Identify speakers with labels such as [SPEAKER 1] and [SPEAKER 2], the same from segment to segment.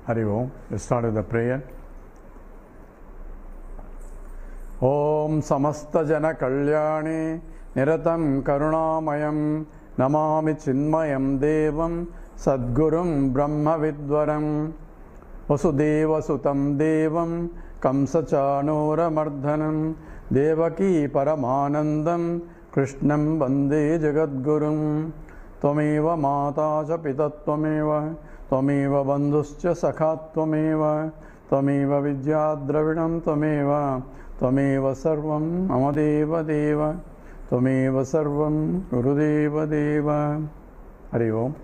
[SPEAKER 1] Hari Om. Let's start with the prayer. Om Samasta Jana Kalyani Niratam Karunamayam Namami Chinmayam Devam Sadgurum Brahma Vidvaram Vasudeva Sutam Devam Kamsachanora Mardhanam Devaki Paramanandam Krishnam Vande Jagadgurum Tvameva Mata Cha Pita Tvameva Tvameva Bandhuscha Sakha Tvameva Tvameva Vidyadravidam Tvameva Tvameva Sarvam Amadeva Deva Tvameva Sarvam Gurudeva Deva. Hari Om.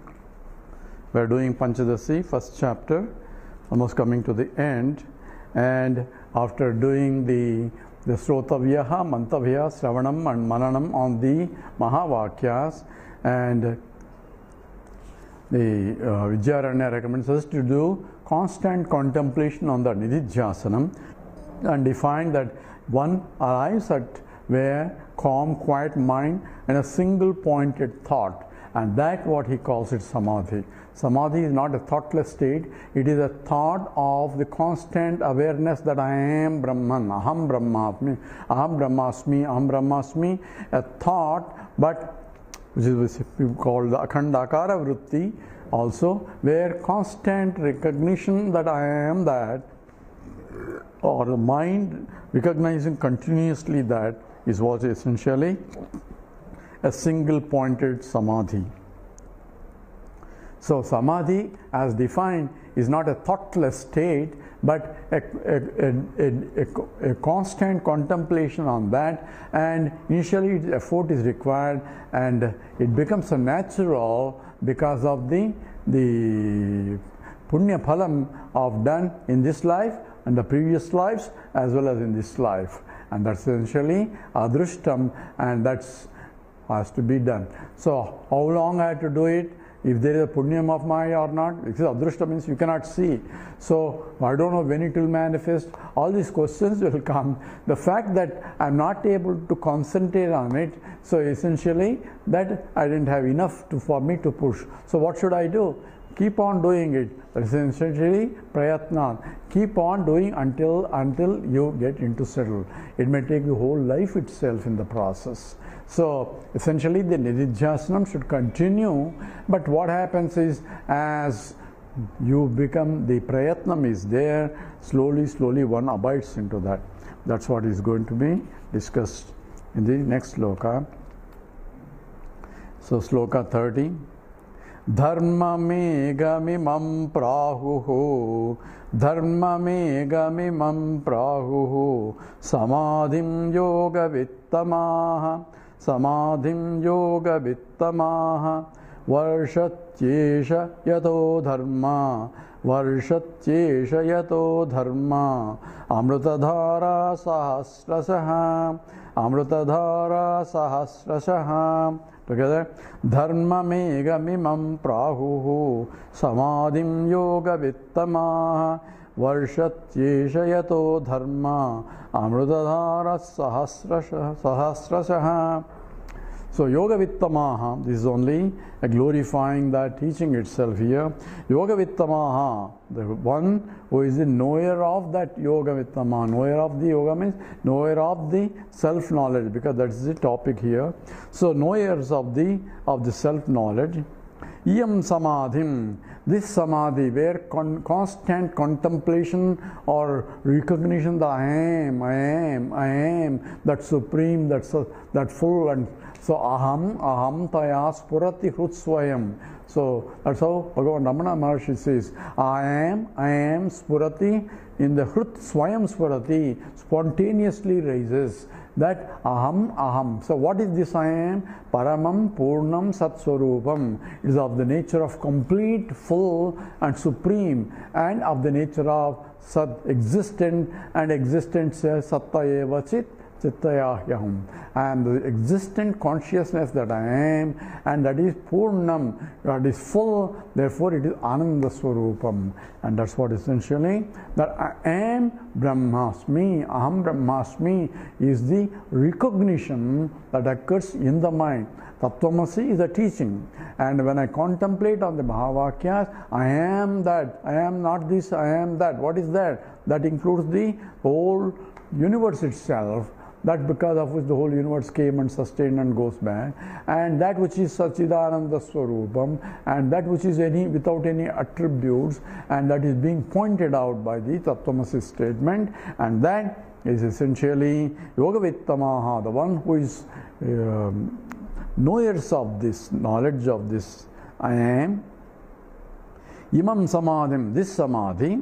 [SPEAKER 1] We are doing Panchadashi, first chapter, almost coming to the end, and after doing the Srotavyaha, Mantavya, Sravanam and Mananam on the Mahavakyas, and the Vidyaranya recommends us to do constant contemplation on the Nididhyasanam and define that one arrives at where calm, quiet mind and a single pointed thought, and that what he calls it Samadhi. Samadhi is not a thoughtless state, it is a thought of the constant awareness that I am Brahman, Aham Brahmasmi, Aham Brahmasmi, Aham Brahmasmi, a thought, but which is called the Akhandakara Vritti also, where constant recognition that I am that, or the mind recognizing continuously that, is what is essentially a single pointed Samadhi. So Samadhi as defined is not a thoughtless state, but a constant contemplation on that, and initially effort is required and it becomes a natural because of the punya phalam of done in this life and the previous lives as well as in this life, and that's essentially adrushtam, and that's has to be done. So how long I have to do it? If there is a punyam of Maya or not, because adrushta means you cannot see. So I don't know when it will manifest. All these questions will come. The fact that I am not able to concentrate on it, so essentially that I didn't have enough for me to push. So what should I do? Keep on doing it. That is essentially prayatna. Keep on doing until you get into settle. It may take the whole life itself in the process. So essentially the Nididhyasanam should continue, but what happens is as you become, the prayatnam is there, slowly one abides into that. That's what is going to be discussed in the next sloka. So sloka 30. Dharma megamimam prahuhu Dharma megamimam prahuhu Samadhim yoga vittamaha Samadhim yoga vittamaha Varshatyesha yato dharma Varshatyesha yato dharma Amrutadhara sahasrasaha Amrutadhara sahasrasaha. Together, Dharma megamimam prahuhu Samadhim yoga vittamaha Varshatyesha yato dharma Amrutadhara sahasrasaha. So yoga vittamaha, this is only a glorifying that teaching itself here. Yoga vittamaha, the one who is the knower of that yoga vittamaha. Knower of the yoga means knower of the self-knowledge, because that is the topic here. So knowers of the self-knowledge. Iyam samadhim, this samadhi where constant contemplation or recognition that I am, that supreme, that full, and so aham taya spurati hrutsvayam. So that's how Bhagavan Ramana Maharshi says, I am spurati, in the hrut swayam spurati, spontaneously raises that aham. So what is this I am? Paramam Purnam Satswarupam. It is of the nature of complete, full and supreme, and of the nature of Sat, existent, and existence Satta eva chit Chittayahyaham. I am the existent consciousness that I am, and that is Purnam, that is full, therefore it is Ananda Swarupam. And that's what essentially, that I am Brahmasmi, Aham Brahmasmi is the recognition that occurs in the mind. Tattvamasi is a teaching. And when I contemplate on the Mahavakyas, I am that, I am not this, I am that. What is that? That includes the whole universe itself, that because of which the whole universe came and sustained and goes back, and that which is Sachidananda Swarupam, and that which is without any attributes, and that is being pointed out by the Tattvamasi statement, and that is essentially Yogavittamaha, the one who is knowers of this, knowledge of this I am. Imam Samadhim, this Samadhi,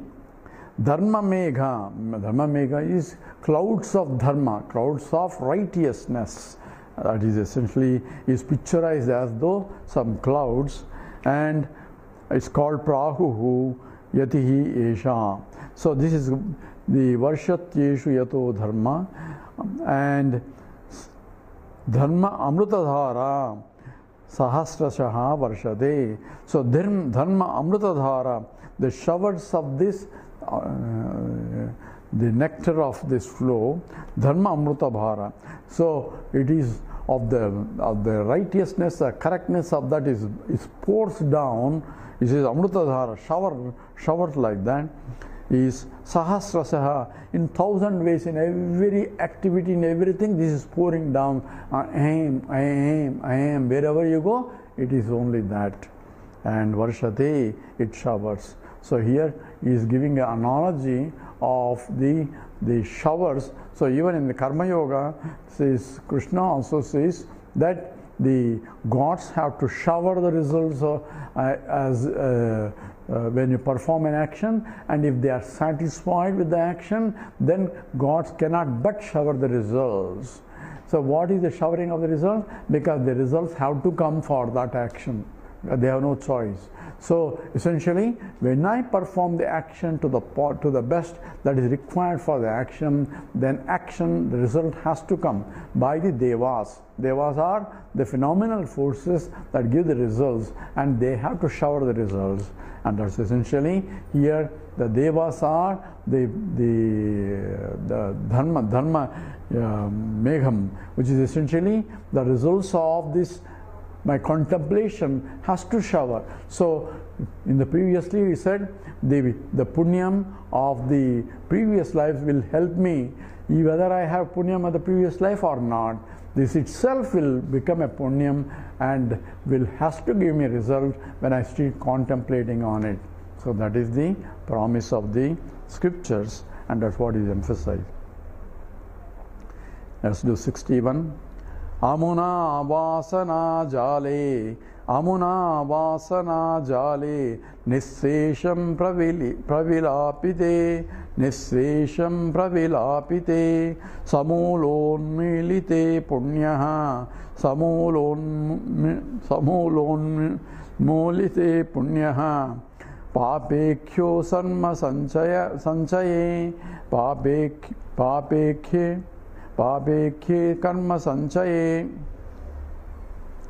[SPEAKER 1] Dharma Megha is clouds of dharma, clouds of righteousness. That is essentially is picturized as though some clouds, and it's called Prahuhu Yatihi Esha. So this is the Varshatyeshu Yato Dharma, and Dharma Amrutadhara Sahasrashaha Varshade. So Dharma Amrutadhara, the showers of this the nectar of this flow, Dharma Amruta Bhara. So it is of the righteousness, the correctness of that is pours down. It is Amruta Dhara, showers like that. Is Sahasrasaha, in 1,000 ways, in every activity, in everything, this is pouring down. I am. Wherever you go, it is only that. And Varshate, it showers. So here he is giving an analogy of the showers. So even in the Karma Yoga, says Krishna also says that the gods have to shower the results when you perform an action, and if they are satisfied with the action, then gods cannot but shower the results. So what is the showering of the results? Because the results have to come for that action. They have no choice. So essentially, when I perform the action to the best that is required for the action, then the result has to come by the Devas. Devas are the phenomenal forces that give the results, and they have to shower the results. And that's essentially here the Devas are the Dharma Megham, which is essentially the results of this. My contemplation has to shower. So in the previously we said the punyam of the previous lives will help me whether I have punyam of the previous life or not. This itself will become a punyam and has to give me a result when I start contemplating on it. So that is the promise of the scriptures, and that's what is emphasized. Let's do 61. Amuna vasana jale nissesham pravilapite samulonmilite punyaha samulonmilite punyaha papekyo sarma sanchaye papekhe karma sanchaye.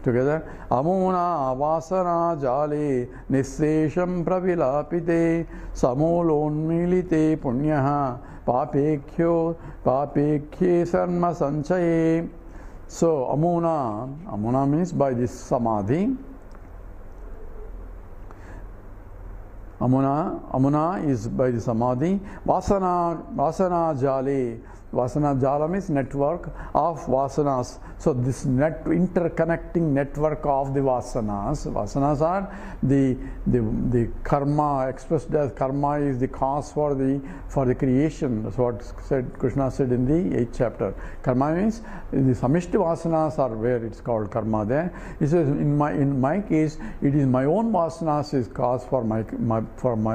[SPEAKER 1] Together, amuna vasana jale nissesham pravilapite samulonmilite punyaha papekhe sarma sanchaye. So amuna means by this samadhi. Amuna is by the samadhi. Vasana jale. Vasana jala means network of vasanas. So this interconnecting network of the vasanas. Vasanas are the karma, expressed as karma is the cause for the creation. That's what Krishna said in the 8th chapter. Karma means the samishti vasanas are where it's called karma there. He says in my case it is my own vasanas is cause for my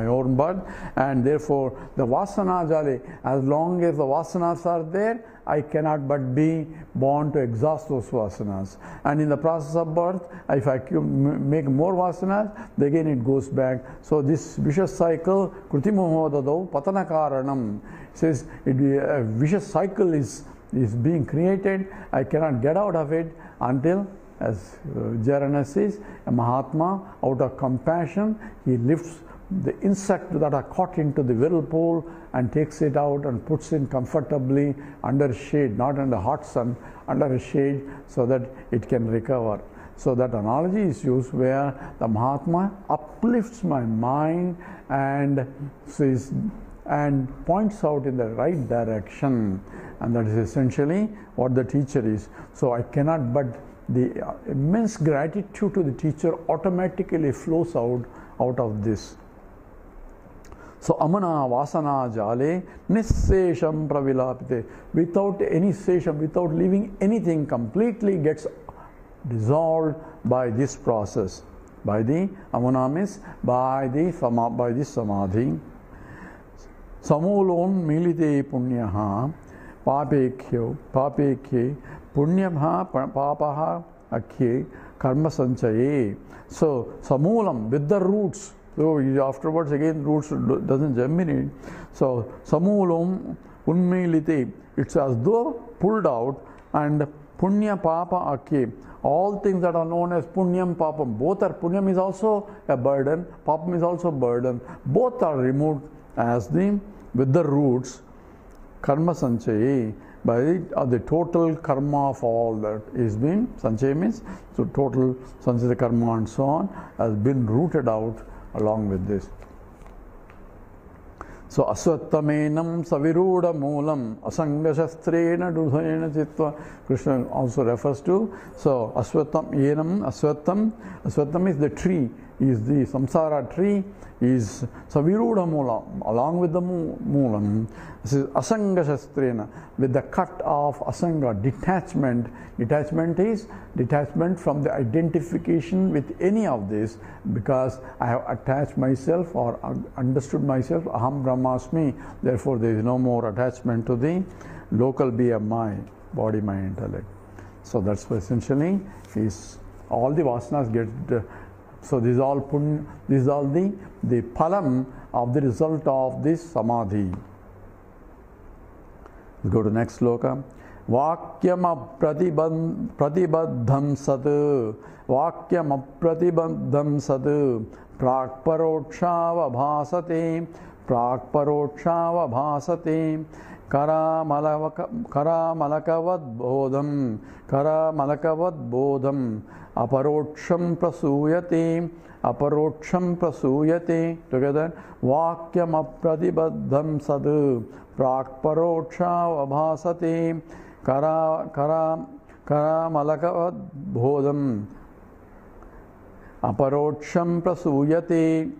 [SPEAKER 1] own birth, and therefore the vasana jale, as long as the vasanas are there, I cannot but be born to exhaust those vasanas. And in the process of birth, if I make more vasanas, again it goes back. So this vicious cycle, Krutimohodado Patanakaranam, says a vicious cycle is being created. I cannot get out of it until, as Vidyaranya says, a Mahatma, out of compassion, he lifts the insect that are caught into the whirlpool and takes it out and puts it comfortably under shade, not under hot sun, under a shade, so that it can recover. So that analogy is used where the Mahatma uplifts my mind and says and points out in the right direction, and that is essentially what the teacher is. So I cannot but the immense gratitude to the teacher automatically flows out of this. So amana vasana jale nissesham pravilapite, without any sesham, without leaving anything, completely gets dissolved by this process, by the amana means by this samadhi. Samolon milite punyaha papekhe punyamha papaha akhe karma sanchaye. So samulam, with the roots. So afterwards again roots doesn't germinate. So samulam unmilite, it's as though pulled out, and punya papa akhe, all things that are known as punyam papam, both are, punyam is also a burden, papam is also a burden, both are removed as with the roots, karma sanchaye, by the total karma of all that is been, sanchaya means, so total sanchaya karma and so on has been rooted out along with this. So aswattamenam saviruda moolam asanga shastrena dudhayena chitva, Krishna also refers to. So aswattam is the tree, is the samsara tree, is saviruda moolam, along with the moolam. This is asanga shastrena, with the cut of asanga, detachment. Detachment is detachment from the identification with any of this, because I have attached myself or understood myself, aham brahmasmi, therefore there is no more attachment to the local BMI, body, mind, intellect. So that's essentially is all the vasanas get. So this is all this is all the phalam of the result of this samadhi. Let's go to next sloka. Vakyam apratibaddham sat, vakyam apratibaddham sat, prakparokshava bhasate, karamalakavad bodham, aparoksham prasuyate, together, vakyam apratibaddham sat, prakparokshava bhasate, karamalakavad bodham, aparoksham prasuyate.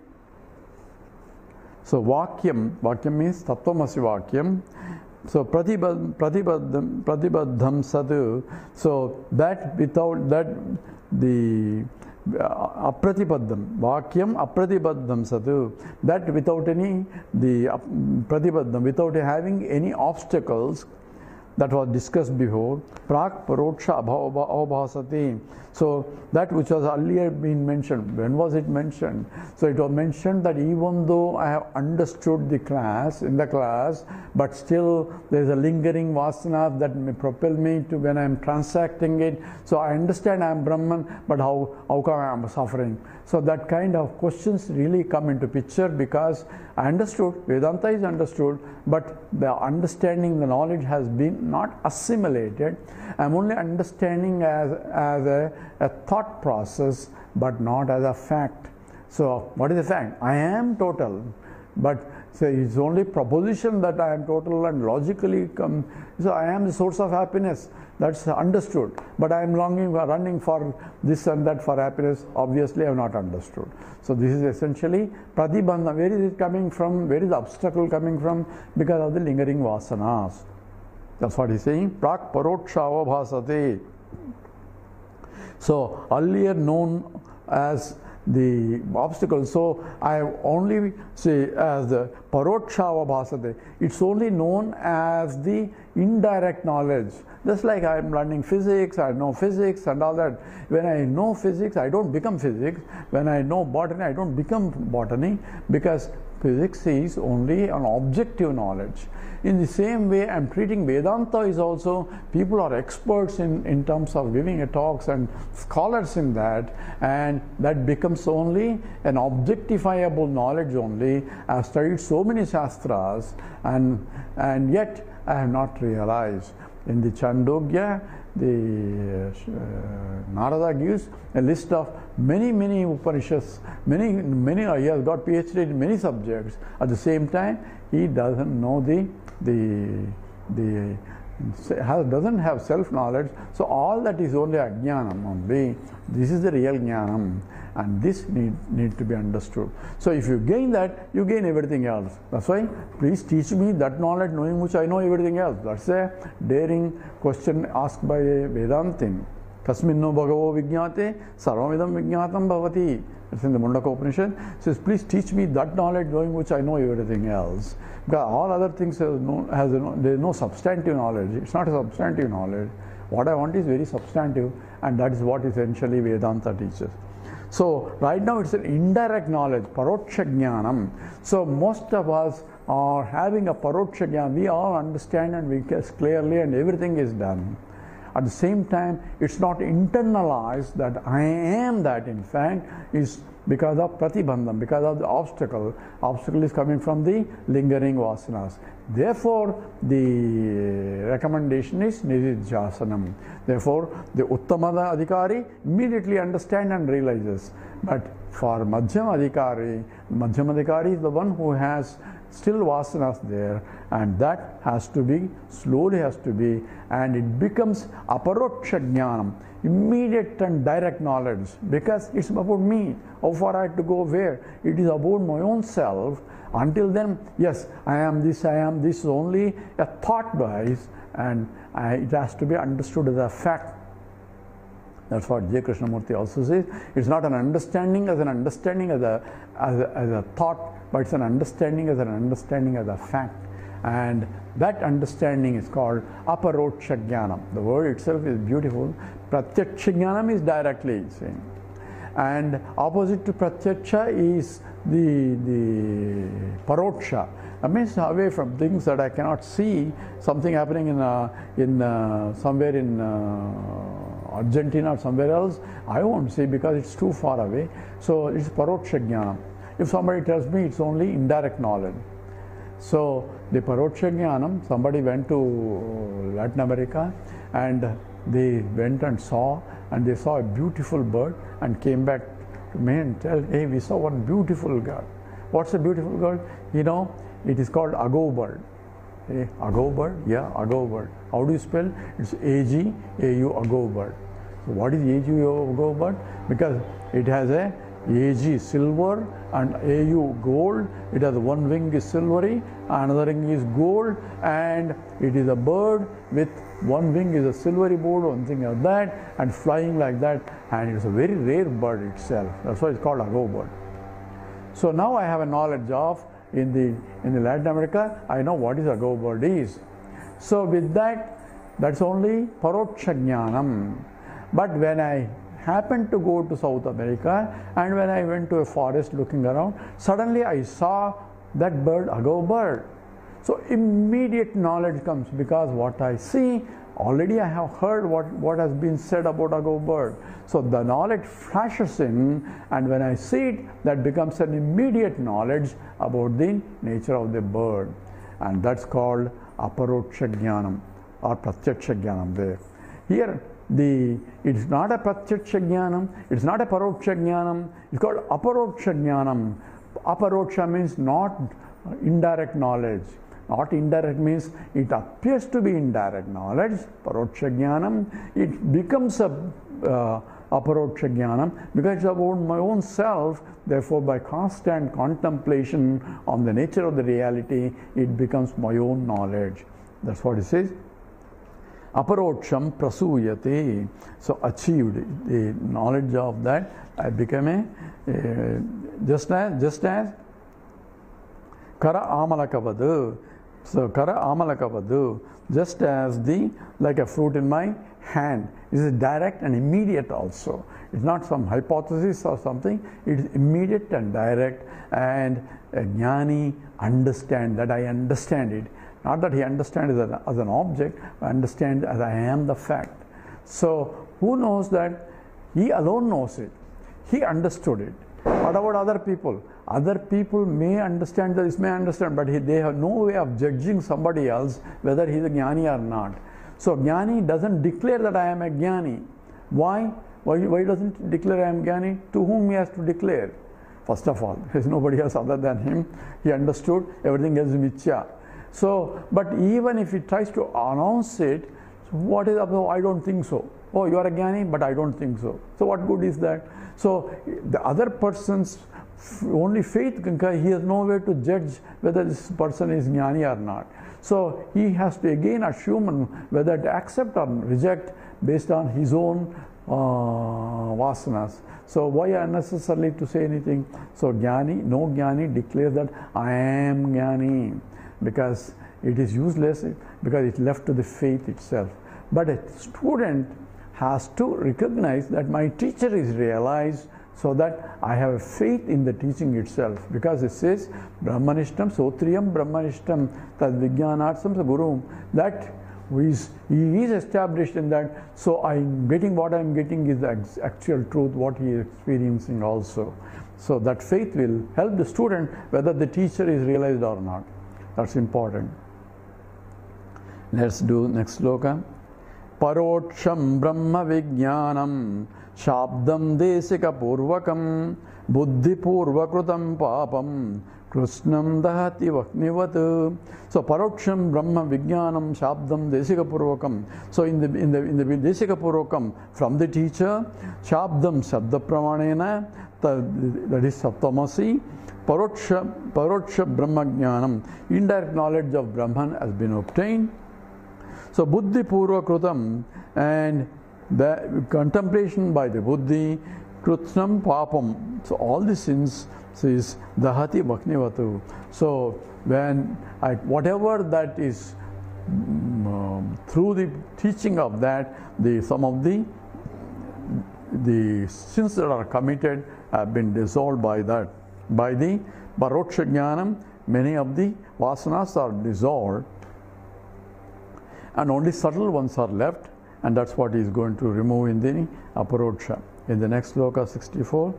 [SPEAKER 1] So vakyam means tattvamasi vakyam. So pratibaddham sadhu. So that without that the apratibaddham, vakyam apratibaddham sadhu, that without any pratibaddham, without having any obstacles, that was discussed before. Prak paroksha avabhasati. So that which was earlier been mentioned, when was it mentioned? So it was mentioned that even though I have understood the class, but still there is a lingering vasana that may propel me to when I am transacting it. So I understand I am Brahman, but how come I am suffering? So that kind of questions really come into picture, because I understood, Vedanta is understood, but the understanding, the knowledge has been not assimilated. I am only understanding as a thought process, but not as a fact. So what is the fact? I am total, but say it's only proposition that I am total and logically come. So I am the source of happiness. That's understood. But I am running for this and that for happiness. Obviously, I have not understood. So this is essentially pratibandha. Where is it coming from? Where is the obstacle coming from? Because of the lingering vasanas. That's what he's saying. Prak paroksha avabhasate. So earlier known as the obstacle. So I have only say as the paroksha avabhasate. It's only known as the indirect knowledge. Just like I am learning physics, I know physics and all that. When I know physics, I don't become physics. When I know botany, I don't become botany, because physics is only an objective knowledge. In the same way, I am treating Vedanta is also, people are experts in terms of giving a talks and scholars in that, and that becomes only an objectifiable knowledge only. I have studied so many shastras, and yet I have not realized. In the Chandogya, the Narada gives a list of many Upanishads, many he has got PhD in many subjects. At the same time, he doesn't know doesn't have self-knowledge. So all that is only ajnanam only. This is the real jnanam, and this need to be understood. So if you gain that, you gain everything else. That's why, please teach me that knowledge, knowing which I know everything else. That's a daring question asked by a Vedantin. Tasminno bhagavo vijñāte sarvamidam vijñātam bhavati. It's in the Mundaka Upanishad. It says, please teach me that knowledge, knowing which I know everything else. Because all other things there is no substantive knowledge. It's not a substantive knowledge. What I want is very substantive, and that is what essentially Vedanta teaches. So right now it's an indirect knowledge, paroksha jnanam. So most of us are having a paroksha jnana. We all understand and we guess clearly, and everything is done. At the same time, it's not internalized that I am that. In fact, is because of pratibandham, because of the obstacle. Obstacle is coming from the lingering vasanas. Therefore, the recommendation is nididhyasanam. Therefore, the uttamada adhikari immediately understand and realizes. But for madhyam adhikari is the one who has still vasanas there, and that has to be, slowly has to be, and it becomes aparoksha jnanam, immediate and direct knowledge, because it's about me. How far I have to go, where? It is about my own self. Until then, yes, I am this is only a thought wise, and it has to be understood as a fact. That's what J. Krishnamurti also says. It's not an understanding as a thought, but it's an understanding as a fact. And that understanding is called aparoksha jnanam. The word itself is beautiful. Pratyaksha jnanam is directly saying. And opposite to pratyaksha is the paroksha. That means away from things that I cannot see. Something happening somewhere in Argentina or somewhere else, I won't see because it's too far away. So it's paroksha jnanam. If somebody tells me, it's only indirect knowledge. So the paroksha jnanam, somebody went to Latin America and they went and they saw a beautiful bird and came back to me and tell, hey, we saw one beautiful bird. What's a beautiful bird? You know, it is called agau bird. Hey, agau bird? Yeah, agau bird. How do you spell? It's A-G-A-U, agau bird. So what is A-G-A-U, agau bird? Because it has a A-G silver and A-U gold. It has one wing is silvery, another wing is gold, and it is a bird with one wing is a silvery bird, one thing like that, and flying like that, and it's a very rare bird itself. That's why it's called agau bird. So now I have a knowledge of in the Latin America, I know what is agau bird is. So with that, that's only paroksha jnanam. But when I happened to go to South America, and when I went to a forest looking around, suddenly I saw that bird, agau bird. So immediate knowledge comes, because what I see, already I have heard what has been said about agau bird. So the knowledge flashes in, and when I see it, that becomes an immediate knowledge about the nature of the bird. And that's called aparoksha jnanam or pratyaksha jnanam there. Here, it's not a pratyaksha jnanam, it's not a paroksha jnanam, it's called aparoksha jnanam. Aparoksha means not indirect knowledge. Not indirect means it appears to be indirect knowledge. Paroksha jnanam, it becomes a aparoksha jnanam because it's about my own self. Therefore, by constant contemplation on the nature of the reality, it becomes my own knowledge. That's what it says. Aparoksham prasuyate. So achieved the knowledge of that, I became a just as kara amalakavadu. So kara amalakavadu, just as like a fruit in my hand is direct and immediate also. It's not some hypothesis or something. It is immediate and direct, and a jnani understand that I understand it. Not that he understands it as an object, I understand as I am the fact. So who knows that? He alone knows it. He understood it. What about other people? Other people may understand this, may understand, but they have no way of judging somebody else whether he is a jnani or not. So Jnani doesn't declare that I am a Jnani. Why? Why doesn't he declare I am Jnani? To whom he has to declare? First of all, there is nobody else other than him. He understood everything else is Mithya. So, but even if he tries to announce it, so what is up? Oh, I don't think so. Oh, you are a Jnani, but I don't think so. So what good is that? So the other person's only faith, he has no way to judge whether this person is Jnani or not. So he has to again assume whether to accept or reject based on his own vasanas. So why unnecessarily to say anything? So Jnani, no Jnani declares that I am Jnani, because it is useless, because it's left to the faith itself. But a student has to recognize that my teacher is realized, so that I have a faith in the teaching itself, because it says Brahmanishtam Sotriyam Brahmanishtam Tad Vijnanarsam Gurum, that he is established in that. So I'm getting what I'm getting is the actual truth, what he is experiencing also. So that faith will help the student whether the teacher is realized or not. That's important. Let's do next sloka. Paroksham Brahma Vijnanam Shabdam Desika Purvakam Buddhi Purvakrutam Papam Krishnam Dahati Vaknivat. So Paroksham Brahma Vijnanam Shabdam Desika Purvakam. So in the Desika Purvakam, from the teacher, Shabdam Shabda Pramanena, that is Saptamasi, Paroksha Brahma Jnanam, indirect knowledge of Brahman has been obtained. So Buddhi Purva Krutam, and the contemplation by the Buddhi, Krutnam Papam. So all the sins is Dahati Bhaknivatu. So when whatever that is through the teaching of that, some of the sins that are committed have been dissolved by that. By the Paroksha Jnanam, many of the vasanas are dissolved, and only subtle ones are left, and that's what he is going to remove in the Aparoksha. In the next sloka 64,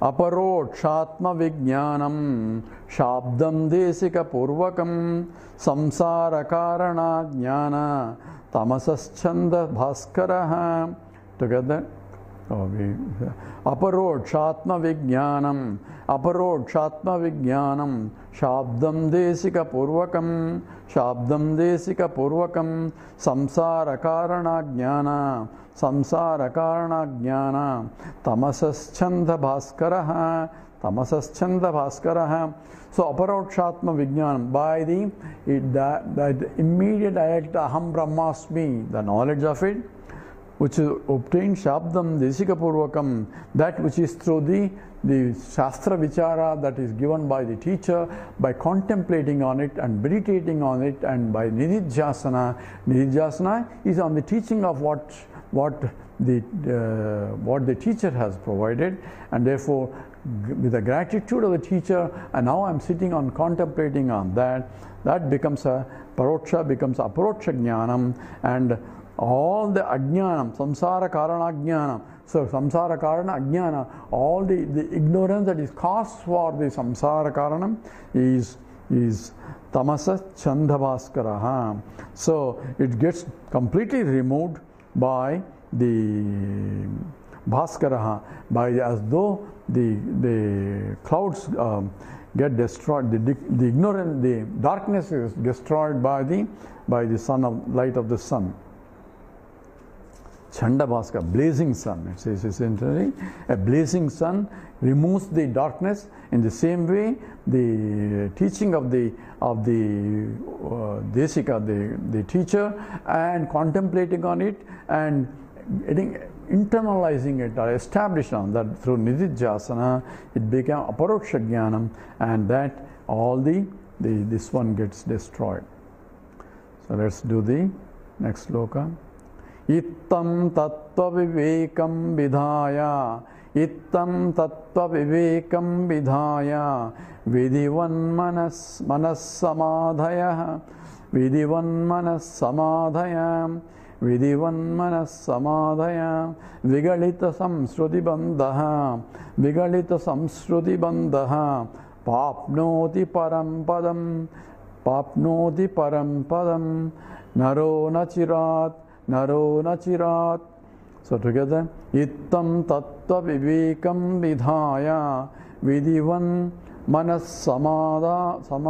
[SPEAKER 1] Aparokshatma Vijnanam Shabdam Desika Purvakam Samsara Karana Jnana Tamasaschanda Bhaskaraha. Together. Aparokshatma Vijnanam Shabdam Desika Purvakam Samsara Karana Jnana Tamasaschanda Bhaskaraha. So Aparokshatma Vijnanam, by the immediate direct Aham Brahmasmi, the knowledge of it, which is obtained Shabdam Desika Purvakam, that which is through the Shastra Vichara that is given by the teacher, by contemplating on it and meditating on it, and by Nididhyasana. Nididhyasana is on the teaching of what the teacher has provided, and therefore with the gratitude of the teacher, and now I'm sitting on contemplating on that becomes a Paroksha, becomes Aparoksha Jnanam, and all the ajnanam, samsara karana ajnanam. So samsara karana ajnana, all the ignorance that is caused for the samsara karanam is tamasa chandabhaskaraha. So it gets completely removed by the bhaskaraha, by as though the clouds get destroyed, the ignorance, the darkness is destroyed by the sun of light of the sun. Chanda Bhaskara, blazing sun. It says essentially a blazing sun removes the darkness. In the same way, the teaching of the Desika, the teacher, and contemplating on it and internalizing it or establishing on that through Nididhyasana, it became Aparoksha Jnanam, and that all this one gets destroyed. So let's do the next sloka. Ittam tattva vivekam vidhaya vidivan manas samadhaya vigalita samsruti bandhaha papnoti param padam papnoti param padam, naro nachirat, naro nachirat. So together, ittam tattva vivekam vidhaya, vidivan manas samadhaya,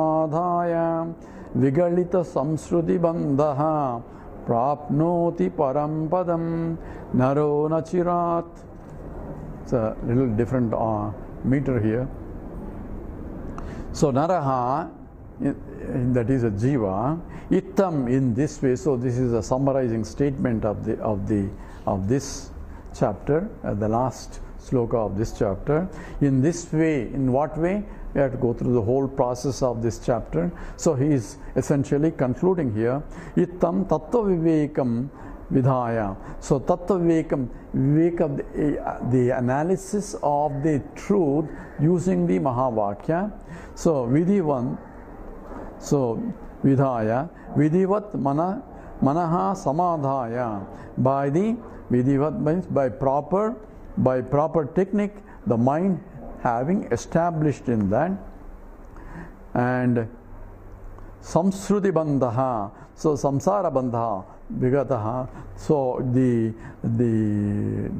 [SPEAKER 1] vigalita samsruti bandhaha, prapnoti param padam, naro nachirat. It's a little different meter here. So naraha, that is a jiva, ittam in this way. So this is a summarizing statement of this chapter, the last sloka of this chapter. In this way, in what way? We have to go through the whole process of this chapter. So he is essentially concluding here, ittam tattva vivekam vidhaya. So tattva vivekam, the analysis of the truth using the Mahavakya. So vidhivan, so vidhaya, vidhivat manaha samadhaya. By the vidhivat means by proper technique, the mind having established in that, and samsruti bandhaha, so samsara bandha vigataha, so the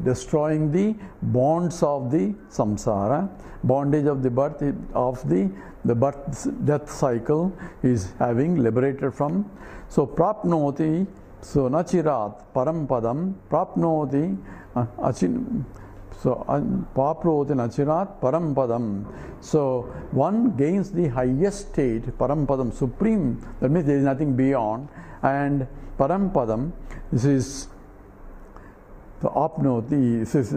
[SPEAKER 1] destroying the bonds of the samsara, bondage of the birth death cycle is having liberated from. So prapnoti, so nachirat param padam, prapnoti so paproti nachirat param padam. So one gains the highest state, param padam, supreme, that means there is nothing beyond. And param padam, this is the apnoti, this is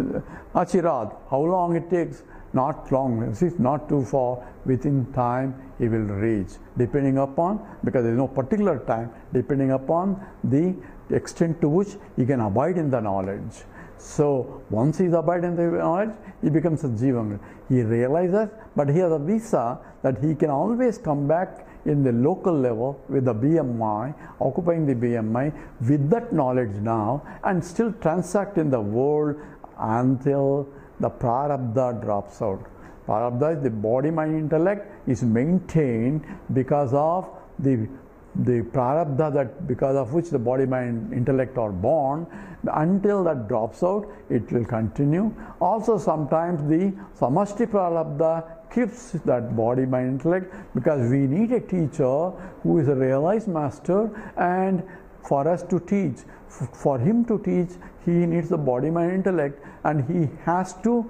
[SPEAKER 1] achirat, how long it takes? Not long, this is not too far, within time he will reach, depending upon, because there is no particular time, depending upon the extent to which he can abide in the knowledge. So once he is abiding in the knowledge, he becomes a jiva. He realizes, but he has a visa that he can always come back in the local level with the BMI, occupying the BMI with that knowledge now, and still transact in the world until the prarabdha drops out. Prarabdha is the body, mind, intellect is maintained because of the prarabdha, that because of which the body, mind, intellect are born. Until that drops out, it will continue. Also sometimes the samashti prarabdha keeps that body, mind, intellect, because we need a teacher who is a realized master, and for us to teach, for him to teach, he needs the body, mind, intellect, and he has to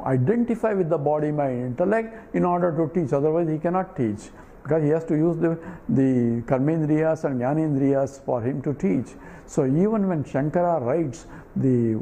[SPEAKER 1] identify with the body, mind, intellect in order to teach. Otherwise he cannot teach, because he has to use the karmendriyas and jnanendriyas for him to teach. So even when Shankara writes the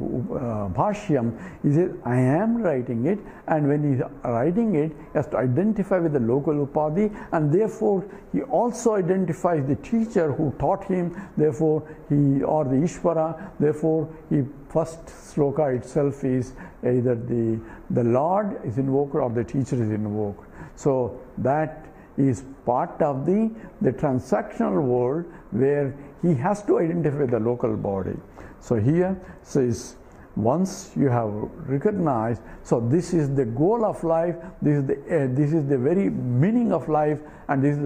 [SPEAKER 1] Bhashyam, he says, I am writing it, and when he is writing it, he has to identify with the local upadhi, and therefore he also identifies the teacher who taught him, therefore he, or the Ishvara, therefore he first sloka itself is either the Lord is invoked or the teacher is invoked. So that is part of the transactional world where he has to identify with the local body. So here says, once you have recognized, so this is the goal of life, this is the very meaning of life, and this is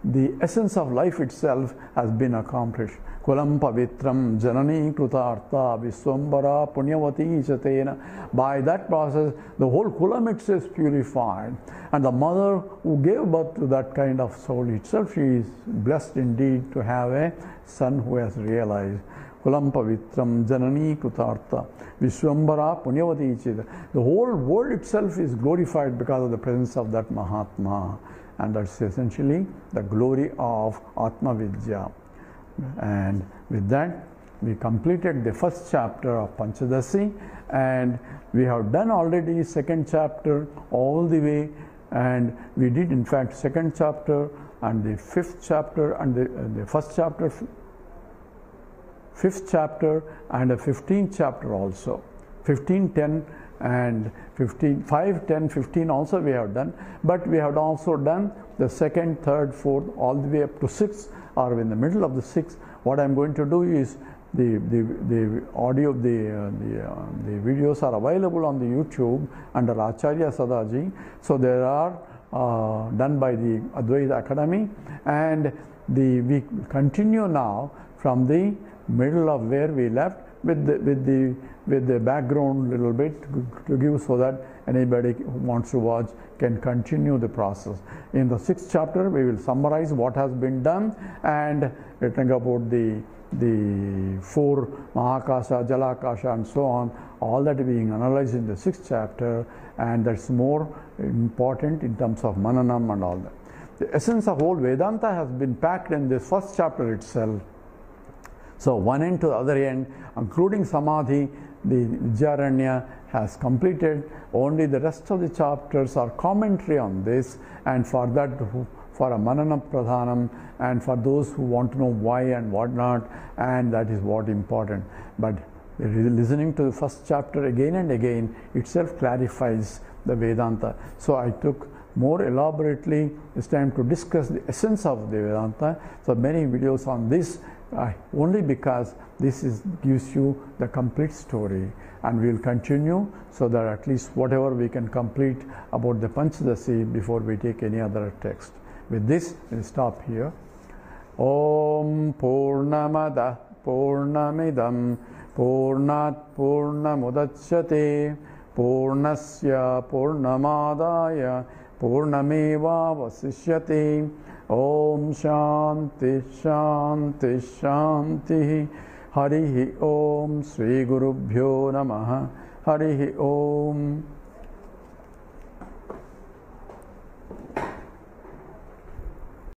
[SPEAKER 1] the essence of life itself has been accomplished. Kulam pavitram janani krutartha viswambara punyavati chatena. By that process, the whole kulam itself is purified, and the mother who gave birth to that kind of soul itself, she is blessed indeed to have a son who has realized. Kulam pavitram janani krutartha viswambara punyavati chatena. The whole world itself is glorified because of the presence of that Mahatma, and that's essentially the glory of Atma Vidya. And with that, we completed the first chapter of Panchadashi, and we have done already second chapter all the way, and we did in fact second chapter and the fifth chapter and the first chapter, fifth chapter and the 15th chapter also. 15, 10 and 15, 5, 10, 15 also we have done, but we have also done the second, third, fourth, all the way up to 6th, or in the middle of the 6th. What I am going to do is the audio, the videos are available on the YouTube under Acharya Sadaji. So there are done by the Advaita Academy, and we continue now from the middle of where we left with the background little bit to give, so that anybody who wants to watch can continue the process. In the 6th chapter, we will summarize what has been done and think about the 4 Mahakasha, Jalakasha and so on, all that being analyzed in the 6th chapter, and that's more important in terms of Mananam and all that. The essence of whole Vedanta has been packed in this 1st chapter itself. So one end to the other end, including Samadhi, the Vidyaranya has completed. Only the rest of the chapters are commentary on this, and for that, for a Manana Pradhanam, and for those who want to know why and what not, and that is what important. But listening to the 1st chapter again and again itself clarifies the Vedanta. So I took more elaborately this time to discuss the essence of the Vedanta. So many videos on this, only because this gives you the complete story, and we will continue so that at least whatever we can complete about the Panchadashi before we take any other text. With this, we'll stop here. Om Purnamada Purnamidam Purnat Purnamudachyate Purnasya Purnamadaya Purnameva Vasishyate. Om Shanti Shanti Shanti. Harihi Om. Sri Gurubhyo Namaha. Harihi Om.